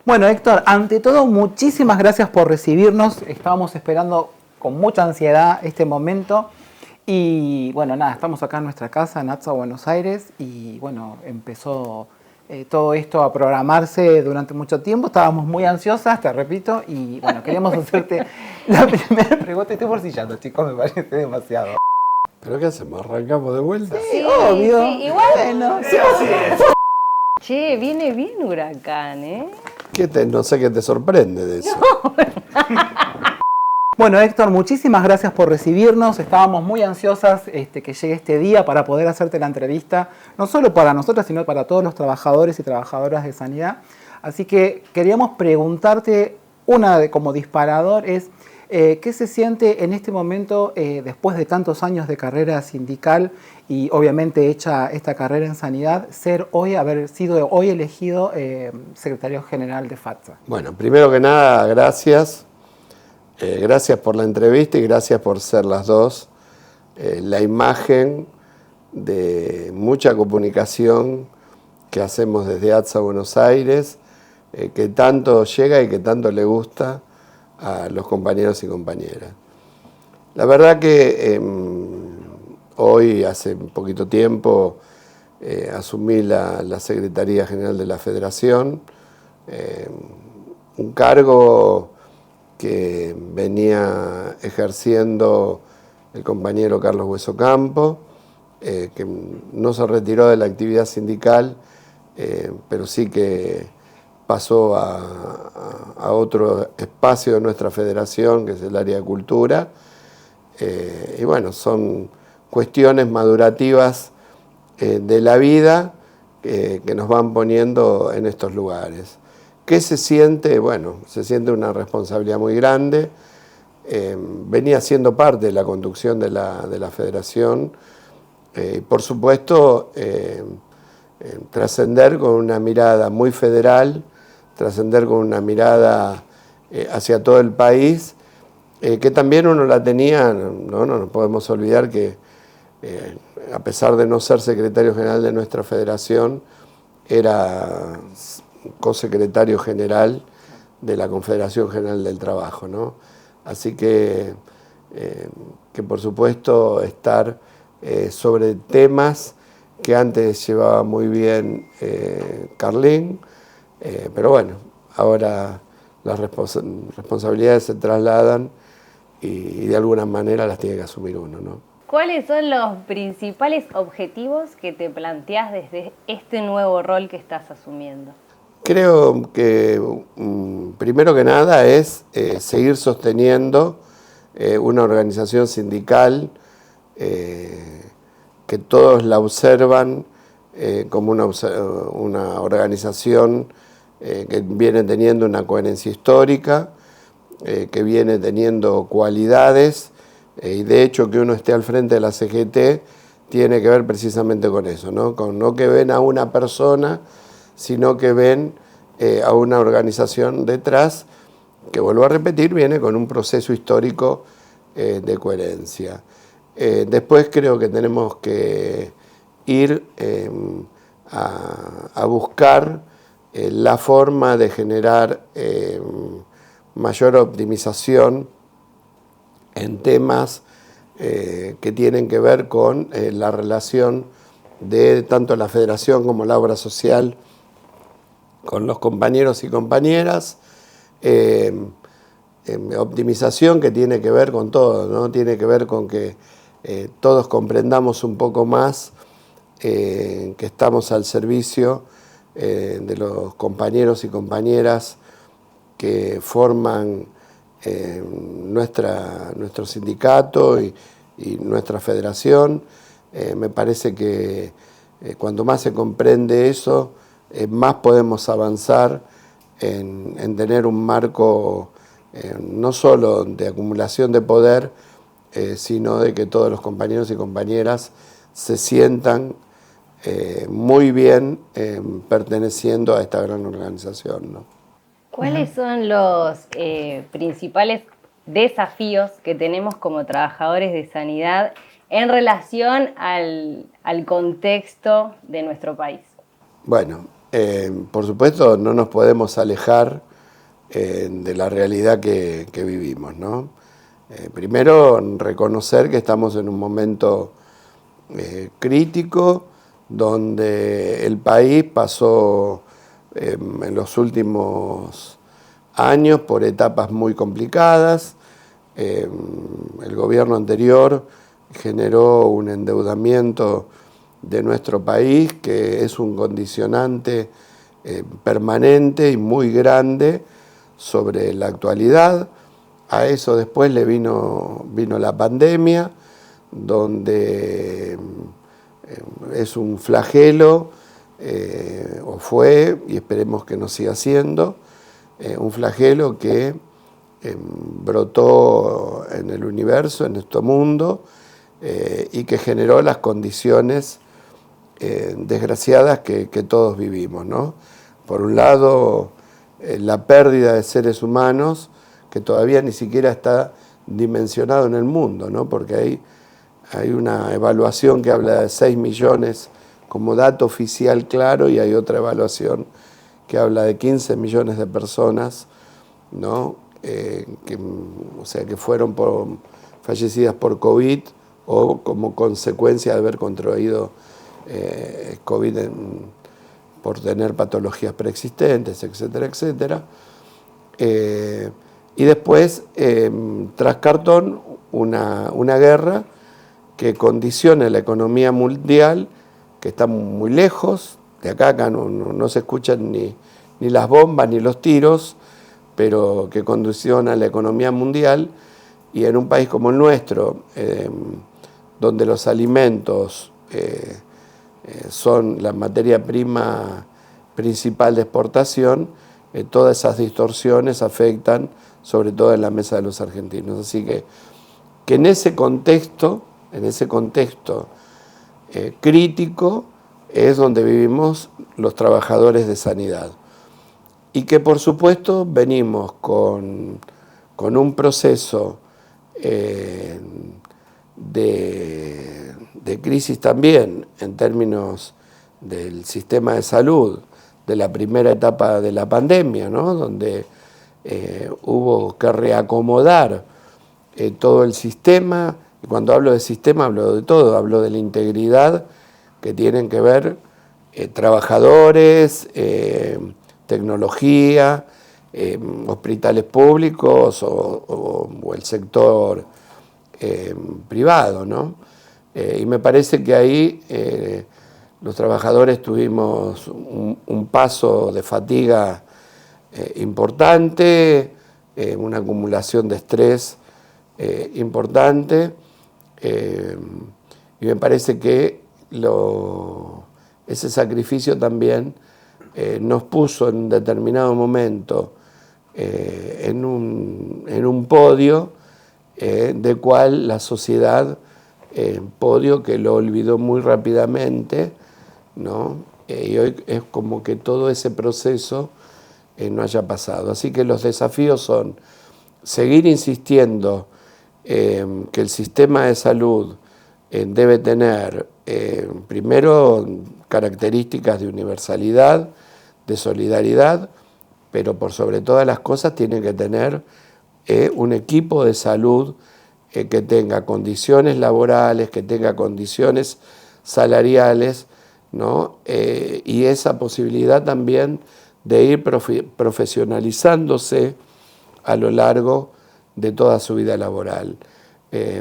Bueno, Héctor, ante todo, muchísimas gracias por recibirnos. Estábamos esperando con mucha ansiedad este momento. Y bueno, nada, estamos acá en nuestra casa, en ATSA, Buenos Aires. Y bueno, empezó todo esto a programarse durante mucho tiempo. Estábamos muy ansiosas, te repito. Y bueno, queríamos hacerte la primera pregunta. Estoy bolsillando, chicos, me parece demasiado. ¿Pero qué hacemos? ¿Arrancamos de vuelta? Sí, obvio. Sí, igual. Bueno, sí. Che, viene bien Huracán, ¿eh? No sé qué te sorprende de eso. Bueno, Héctor, muchísimas gracias por recibirnos. Estábamos muy ansiosas que llegue este día para poder hacerte la entrevista, no solo para nosotras, sino para todos los trabajadores y trabajadoras de sanidad. Así que queríamos preguntarte, como disparador, es ¿qué se siente en este momento, después de tantos años de carrera sindical y obviamente hecha esta carrera en sanidad, haber sido hoy elegido secretario general de FATSA? Bueno, primero que nada, gracias. Gracias por la entrevista y gracias por ser las dos la imagen de mucha comunicación que hacemos desde ATSA Buenos Aires, que tanto llega y que tanto le gusta a los compañeros y compañeras. La verdad que hoy, hace un poquito tiempo, asumí la Secretaría General de la Federación, un cargo que venía ejerciendo el compañero Carlos Hueso Campo, que no se retiró de la actividad sindical, pero sí que pasó a otro espacio de nuestra federación, que es el área de cultura. Y bueno, son cuestiones madurativas de la vida que nos van poniendo en estos lugares. ¿Qué se siente? Bueno, se siente una responsabilidad muy grande. Venía siendo parte de la conducción de la federación. Por supuesto, trascender con una mirada muy federal, trascender con una mirada hacia todo el país, que también uno la tenía, no nos podemos olvidar que a pesar de no ser secretario general de nuestra federación, era cosecretario general de la Confederación General del Trabajo, ¿no? Así que por supuesto estar sobre temas que antes llevaba muy bien Carlín, pero bueno, ahora las responsabilidades se trasladan y de alguna manera las tiene que asumir uno, ¿no? ¿Cuáles son los principales objetivos que te planteás desde este nuevo rol que estás asumiendo? Creo que primero que nada es seguir sosteniendo una organización sindical que todos la observan como una organización que viene teniendo una coherencia histórica, que viene teniendo cualidades, y de hecho que uno esté al frente de la CGT tiene que ver precisamente con eso, ¿no? No que ven a una persona, sino que ven a una organización detrás, que vuelvo a repetir, viene con un proceso histórico de coherencia. Después creo que tenemos que ir a buscar la forma de generar mayor optimización en temas que tienen que ver con la relación de tanto la federación como la obra social con los compañeros y compañeras, optimización que tiene que ver con todo, ¿no? Tiene que ver con que todos comprendamos un poco más que estamos al servicio de los compañeros y compañeras que forman nuestro sindicato y nuestra federación. Me parece que cuanto más se comprende eso, más podemos avanzar en tener un marco no solo de acumulación de poder, sino de que todos los compañeros y compañeras se sientan muy bien perteneciendo a esta gran organización, ¿no? ¿Cuáles son los principales desafíos que tenemos como trabajadores de sanidad en relación al contexto de nuestro país? Bueno, por supuesto, no nos podemos alejar de la realidad que vivimos, ¿no? Primero, reconocer que estamos en un momento crítico, donde el país pasó en los últimos años por etapas muy complicadas. El gobierno anterior generó un endeudamiento de nuestro país que es un condicionante permanente y muy grande sobre la actualidad. A eso después le vino la pandemia, donde es un flagelo, o fue, y esperemos que no siga siendo, un flagelo que brotó en el universo, en nuestro mundo, y que generó las condiciones desgraciadas que todos vivimos, ¿no? Por un lado, la pérdida de seres humanos, que todavía ni siquiera está dimensionado en el mundo, ¿no? Porque hay una evaluación que habla de 6 millones como dato oficial claro, y hay otra evaluación que habla de 15 millones de personas, ¿no? O sea, que fueron fallecidas por COVID o como consecuencia de haber contraído COVID por tener patologías preexistentes, etcétera, etcétera. Y después, tras cartón, una guerra que condiciona la economía mundial, que está muy lejos, de acá no se escuchan ni las bombas ni los tiros, pero que condiciona la economía mundial, y en un país como el nuestro, donde los alimentos son la materia prima principal de exportación, todas esas distorsiones afectan sobre todo en la mesa de los argentinos. Así que en ese contexto crítico es donde vivimos los trabajadores de sanidad. Y que por supuesto venimos con un proceso de crisis también en términos del sistema de salud, de la primera etapa de la pandemia, ¿no? Donde hubo que reacomodar todo el sistema. Y cuando hablo de sistema hablo de todo, hablo de la integridad que tienen que ver trabajadores, tecnología, hospitales públicos o el sector privado, ¿no? Y me parece que ahí los trabajadores tuvimos un paso de fatiga importante, una acumulación de estrés importante, y me parece que ese sacrificio también nos puso en un determinado momento en un podio de cual la sociedad, podio que lo olvidó muy rápidamente, ¿no? Y hoy es como que todo ese proceso no haya pasado. Así que los desafíos son seguir insistiendo que el sistema de salud debe tener primero características de universalidad, de solidaridad, pero por sobre todas las cosas tiene que tener un equipo de salud que tenga condiciones laborales, que tenga condiciones salariales, ¿no? Y esa posibilidad también de ir profesionalizándose a lo largo de toda su vida laboral.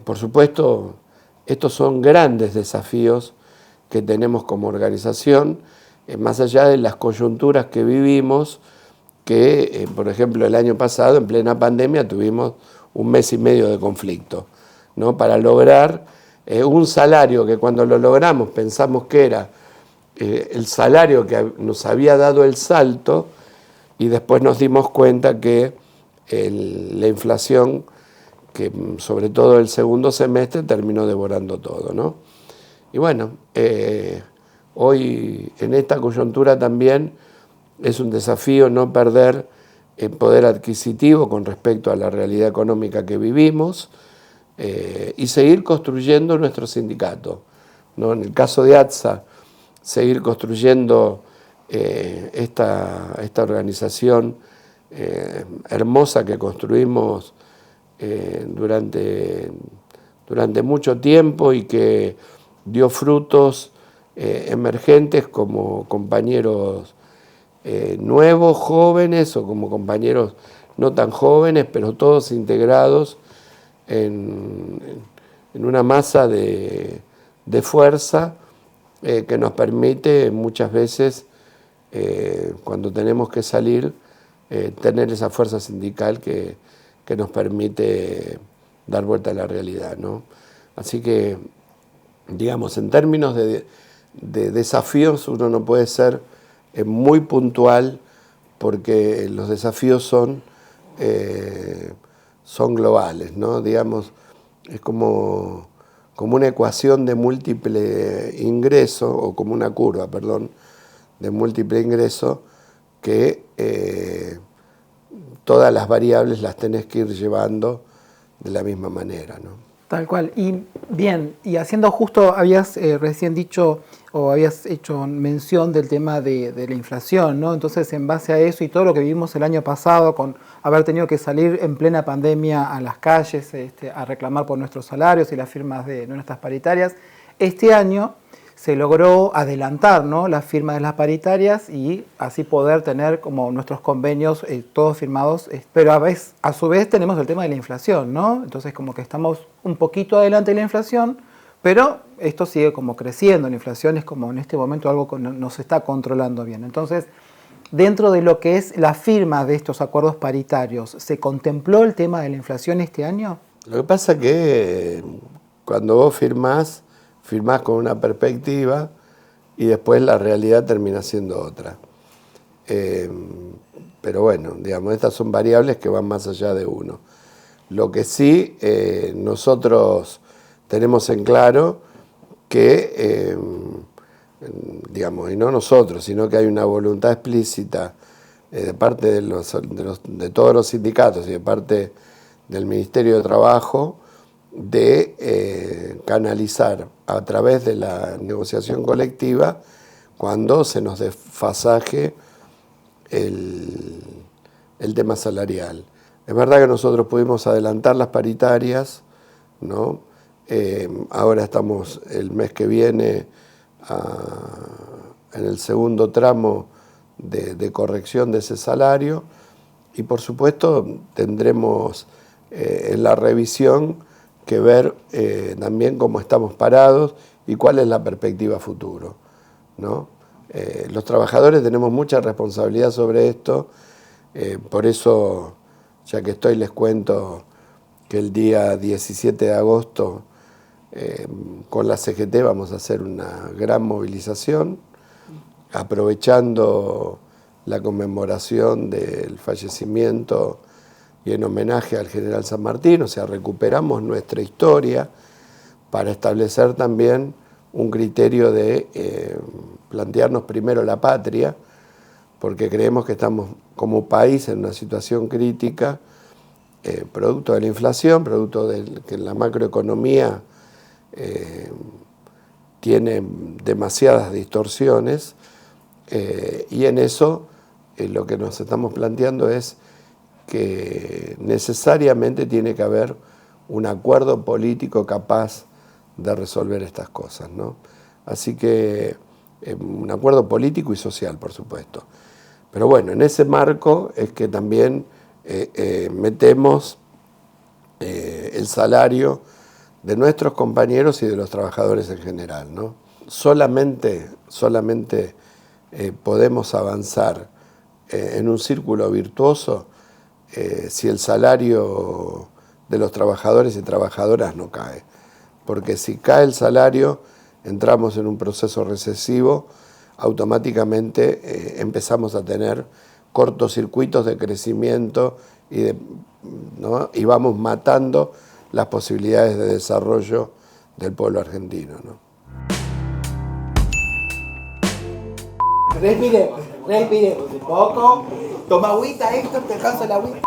Por supuesto, estos son grandes desafíos que tenemos como organización, más allá de las coyunturas que vivimos, que, por ejemplo, el año pasado, en plena pandemia, tuvimos 1 mes y medio de conflicto, ¿no? Para lograr un salario que cuando lo logramos pensamos que era el salario que nos había dado el salto, y después nos dimos cuenta que la inflación, que sobre todo el segundo semestre, terminó devorando todo, ¿no? Y bueno, hoy en esta coyuntura también es un desafío no perder el poder adquisitivo con respecto a la realidad económica que vivimos, y seguir construyendo nuestro sindicato, ¿no? En el caso de ATSA, seguir construyendo esta organización hermosa que construimos durante mucho tiempo y que dio frutos emergentes como compañeros nuevos, jóvenes, o como compañeros no tan jóvenes, pero todos integrados en una masa de fuerza que nos permite muchas veces, cuando tenemos que salir, tener esa fuerza sindical que nos permite dar vuelta a la realidad, ¿no? Así que, digamos, en términos de desafíos, uno no puede ser muy puntual, porque los desafíos son globales, ¿no? Digamos, es como una ecuación de múltiple ingreso, o como una curva, perdón, de múltiple ingreso, que todas las variables las tenés que ir llevando de la misma manera, ¿no? Tal cual. Y bien, y haciendo justo, habías recién dicho o habías hecho mención del tema de la inflación, ¿no? Entonces, en base a eso y todo lo que vivimos el año pasado, con haber tenido que salir en plena pandemia a las calles a reclamar por nuestros salarios y las firmas de nuestras paritarias, este año se logró adelantar, ¿no?, la firma de las paritarias y así poder tener como nuestros convenios todos firmados, pero a su vez tenemos el tema de la inflación, ¿no? Entonces como que estamos un poquito adelante de la inflación, pero esto sigue como creciendo, la inflación es como en este momento algo que nos está controlando bien. Entonces, dentro de lo que es la firma de estos acuerdos paritarios, ¿se contempló el tema de la inflación este año? Lo que pasa es que cuando vos firmás con una perspectiva y después la realidad termina siendo otra. Pero bueno, digamos, estas son variables que van más allá de uno. Lo que sí, nosotros tenemos en claro que, digamos, y no nosotros, sino que hay una voluntad explícita de parte de todos los sindicatos y de parte del Ministerio de Trabajo, de canalizar a través de la negociación colectiva cuando se nos desfasaje el tema salarial. Es verdad que nosotros pudimos adelantar las paritarias, ¿no? Ahora estamos el mes que viene en el segundo tramo de corrección de ese salario, y por supuesto tendremos en la revisión que ver también cómo estamos parados y cuál es la perspectiva futuro, ¿no? Los trabajadores tenemos mucha responsabilidad sobre esto, por eso, ya que estoy, les cuento que el día 17 de agosto con la CGT vamos a hacer una gran movilización, aprovechando la conmemoración del fallecimiento y en homenaje al general San Martín. O sea, recuperamos nuestra historia para establecer también un criterio de plantearnos primero la patria, porque creemos que estamos como país en una situación crítica, producto de la inflación, producto de que la macroeconomía tiene demasiadas distorsiones, y en eso lo que nos estamos planteando es que necesariamente tiene que haber un acuerdo político capaz de resolver estas cosas, ¿no? Así que un acuerdo político y social, por supuesto. Pero bueno, en ese marco es que también metemos el salario de nuestros compañeros y de los trabajadores en general, ¿no? Solamente podemos avanzar en un círculo virtuoso si el salario de los trabajadores y trabajadoras no cae. Porque si cae el salario, entramos en un proceso recesivo, automáticamente empezamos a tener cortocircuitos de crecimiento ¿no? Y vamos matando las posibilidades de desarrollo del pueblo argentino, ¿no? Respiremos un poco. Toma agüita, Héctor, te alcanza la agüita.